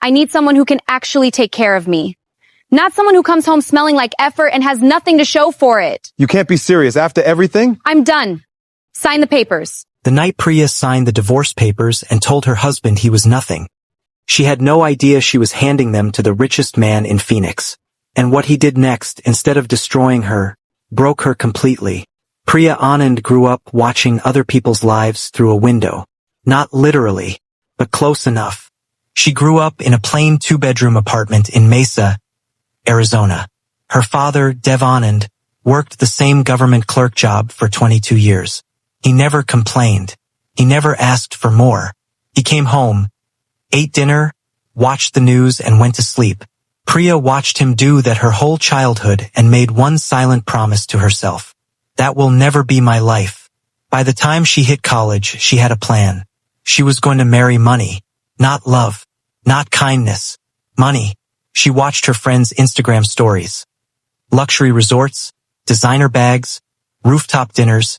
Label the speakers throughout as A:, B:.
A: I need someone who can actually take care of me. Not someone who comes home smelling like effort and has nothing to show for it.
B: You can't be serious after everything?
A: I'm done. Sign the papers.
C: The night Priya signed the divorce papers and told her husband he was nothing, she had no idea she was handing them to the richest man in Phoenix. And what he did next, instead of destroying her, broke her completely. Priya Anand grew up watching other people's lives through a window. Not literally, but close enough. She grew up in a plain two-bedroom apartment in Mesa, Arizona. Her father, Dev Anand, worked the same government clerk job for 22 years. He never complained. He never asked for more. He came home, ate dinner, watched the news, and went to sleep. Priya watched him do that her whole childhood and made one silent promise to herself. That will never be my life. By the time she hit college, she had a plan. She was going to marry money. Not love. Not kindness. Money. She watched her friends' Instagram stories. Luxury resorts, designer bags, rooftop dinners,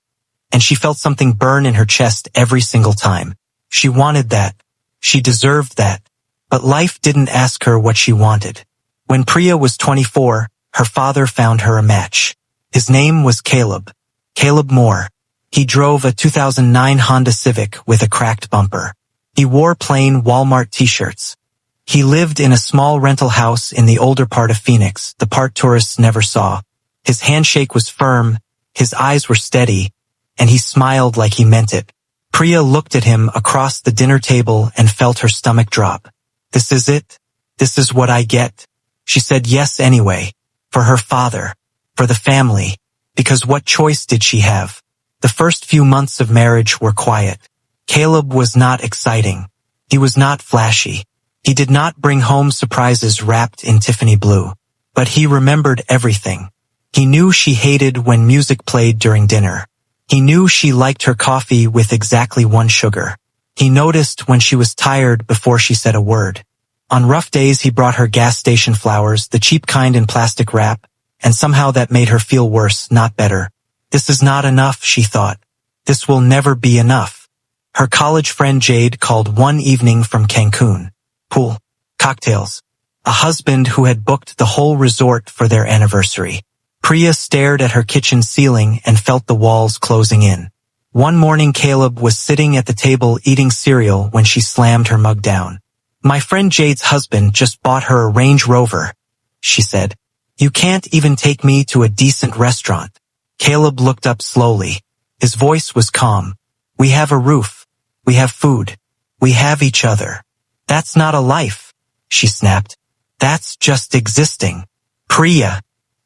C: and she felt something burn in her chest every single time. She wanted that. She deserved that. But life didn't ask her what she wanted. When Priya was 24, her father found her a match. His name was Caleb. Caleb Moore. He drove a 2009 Honda Civic with a cracked bumper. He wore plain Walmart t-shirts. He lived in a small rental house in the older part of Phoenix, the part tourists never saw. His handshake was firm, his eyes were steady, and he smiled like he meant it. Priya looked at him across the dinner table and felt her stomach drop. This is it? This is what I get? She said yes anyway. For her father. For the family. Because what choice did she have? The first few months of marriage were quiet. Caleb was not exciting. He was not flashy. He did not bring home surprises wrapped in Tiffany blue. But he remembered everything. He knew she hated when music played during dinner. He knew she liked her coffee with exactly 1 sugar. He noticed when she was tired before she said a word. On rough days he brought her gas station flowers, the cheap kind in plastic wrap, and somehow that made her feel worse, not better. This is not enough, she thought. This will never be enough. Her college friend Jade called one evening from Cancun. Pool, cocktails. A husband who had booked the whole resort for their anniversary. Priya stared at her kitchen ceiling and felt the walls closing in. One morning Caleb was sitting at the table eating cereal when she slammed her mug down. My friend Jade's husband just bought her a Range Rover, she said. You can't even take me to a decent restaurant. Caleb looked up slowly. His voice was calm. We have a roof. We have food. We have each other. That's not a life, she snapped. That's just existing. Priya,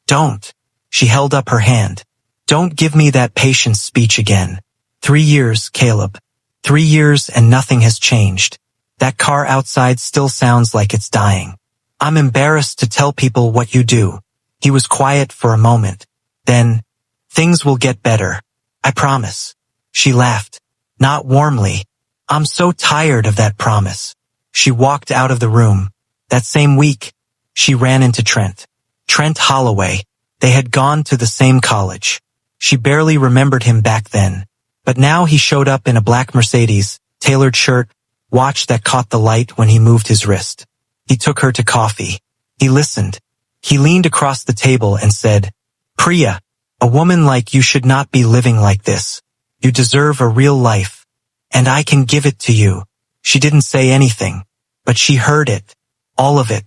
C: don't. She held up her hand. Don't give me that patience speech again. 3 years, Caleb. 3 years and nothing has changed. That car outside still sounds like it's dying. I'm embarrassed to tell people what you do. He was quiet for a moment. Then, things will get better. I promise. She laughed. Not warmly. I'm so tired of that promise. She walked out of the room. That same week, she ran into Trent. Trent Holloway. They had gone to the same college. She barely remembered him back then. But now he showed up in a black Mercedes, tailored shirt, watch that caught the light when he moved his wrist. He took her to coffee. He listened. He leaned across the table and said, Priya, a woman like you should not be living like this. You deserve a real life. And I can give it to you. She didn't say anything, but she heard it. All of it.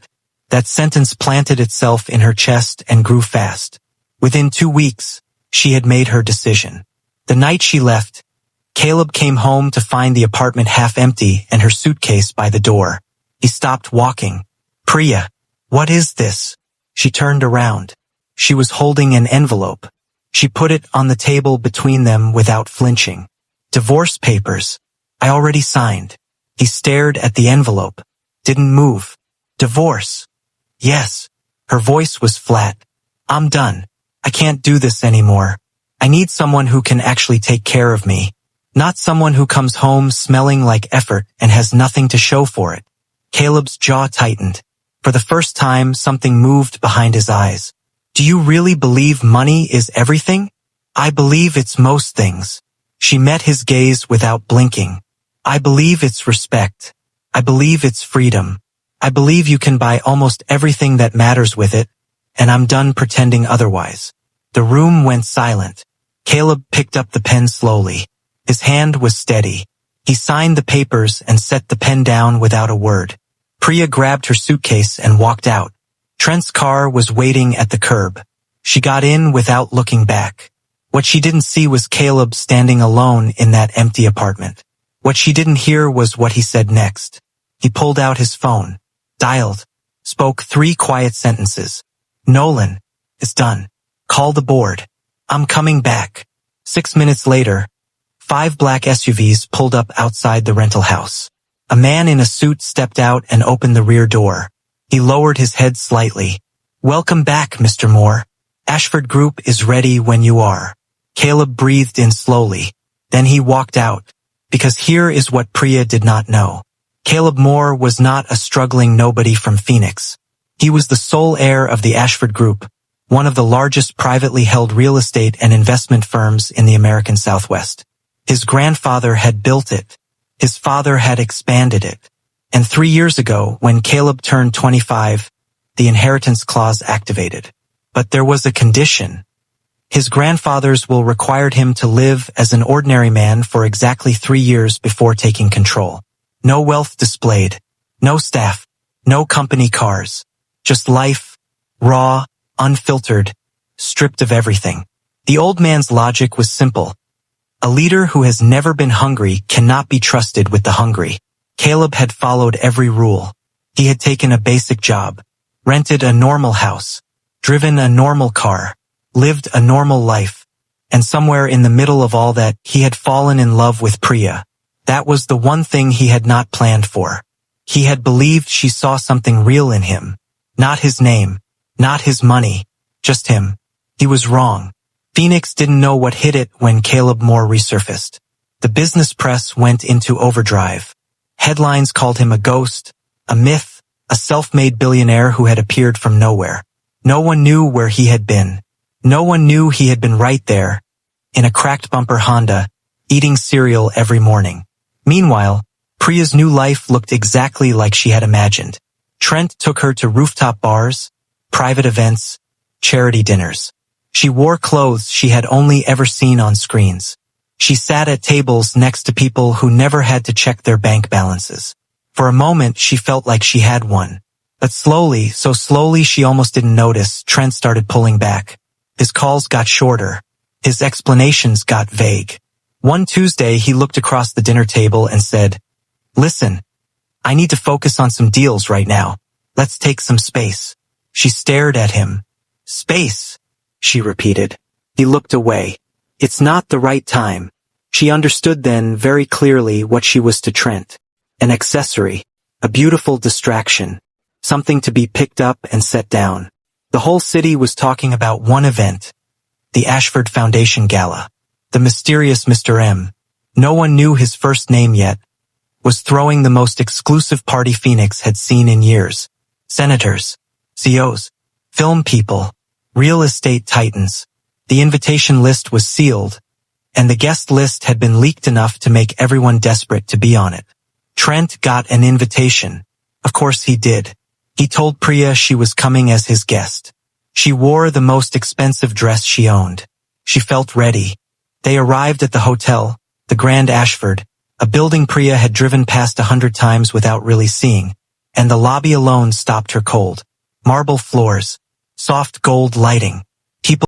C: That sentence planted itself in her chest and grew fast. Within 2 weeks, she had made her decision. The night she left, Caleb came home to find the apartment half empty and her suitcase by the door. He stopped walking. Priya, what is this? She turned around. She was holding an envelope. She put it on the table between them without flinching. Divorce papers. I already signed. He stared at the envelope. Didn't move. Divorce. Yes. Her voice was flat. I'm done. I can't do this anymore. I need someone who can actually take care of me. Not someone who comes home smelling like effort and has nothing to show for it. Caleb's jaw tightened. For the first time, something moved behind his eyes. Do you really believe money is everything? I believe it's most things. She met his gaze without blinking. I believe it's respect. I believe it's freedom. I believe you can buy almost everything that matters with it, and I'm done pretending otherwise. The room went silent. Caleb picked up the pen slowly. His hand was steady. He signed the papers and set the pen down without a word. Priya grabbed her suitcase and walked out. Trent's car was waiting at the curb. She got in without looking back. What she didn't see was Caleb standing alone in that empty apartment. What she didn't hear was what he said next. He pulled out his phone, dialed, spoke 3 quiet sentences. Nolan, it's done. Call the board. I'm coming back. 6 minutes later, 5 black SUVs pulled up outside the rental house. A man in a suit stepped out and opened the rear door. He lowered his head slightly. Welcome back, Mr. Moore. Ashford Group is ready when you are. Caleb breathed in slowly. Then he walked out. Because here is what Priya did not know. Caleb Moore was not a struggling nobody from Phoenix. He was the sole heir of the Ashford Group, one of the largest privately held real estate and investment firms in the American Southwest. His grandfather had built it. His father had expanded it. And 3 years ago, when Caleb turned 25, the inheritance clause activated. But there was a condition. His grandfathers will require him to live as an ordinary man for exactly 3 years before taking control. No wealth displayed, no staff, no company cars. Just life, raw, unfiltered, stripped of everything. The old man's logic was simple. A leader who has never been hungry cannot be trusted with the hungry. Caleb had followed every rule. He had taken a basic job, rented a normal house, driven a normal car, lived a normal life, and somewhere in the middle of all that, he had fallen in love with Priya. That was the one thing he had not planned for. He had believed she saw something real in him. Not his name, not his money, just him. He was wrong. Phoenix didn't know what hit it when Caleb Moore resurfaced. The business press went into overdrive. Headlines called him a ghost, a myth, a self-made billionaire who had appeared from nowhere. No one knew where he had been. No one knew he had been right there, in a cracked bumper Honda, eating cereal every morning. Meanwhile, Priya's new life looked exactly like she had imagined. Trent took her to rooftop bars, private events, charity dinners. She wore clothes she had only ever seen on screens. She sat at tables next to people who never had to check their bank balances. For a moment, she felt like she had one. But slowly, so slowly she almost didn't notice, Trent started pulling back. His calls got shorter. His explanations got vague. One Tuesday, he looked across the dinner table and said, "Listen, I need to focus on some deals right now. Let's take some space." She stared at him. "Space," she repeated. He looked away. It's not the right time. She understood then very clearly what she was to Trent. An accessory, a beautiful distraction, something to be picked up and set down. The whole city was talking about one event, the Ashford Foundation Gala. The mysterious Mr. M, no one knew his first name yet, was throwing the most exclusive party Phoenix had seen in years. Senators, CEOs, film people, real estate titans. The invitation list was sealed, and the guest list had been leaked enough to make everyone desperate to be on it. Trent got an invitation. Of course he did. He told Priya she was coming as his guest. She wore the most expensive dress she owned. She felt ready. They arrived at the hotel, the Grand Ashford, a building Priya had driven past 100 times without really seeing, and the lobby alone stopped her cold. Marble floors, soft gold lighting,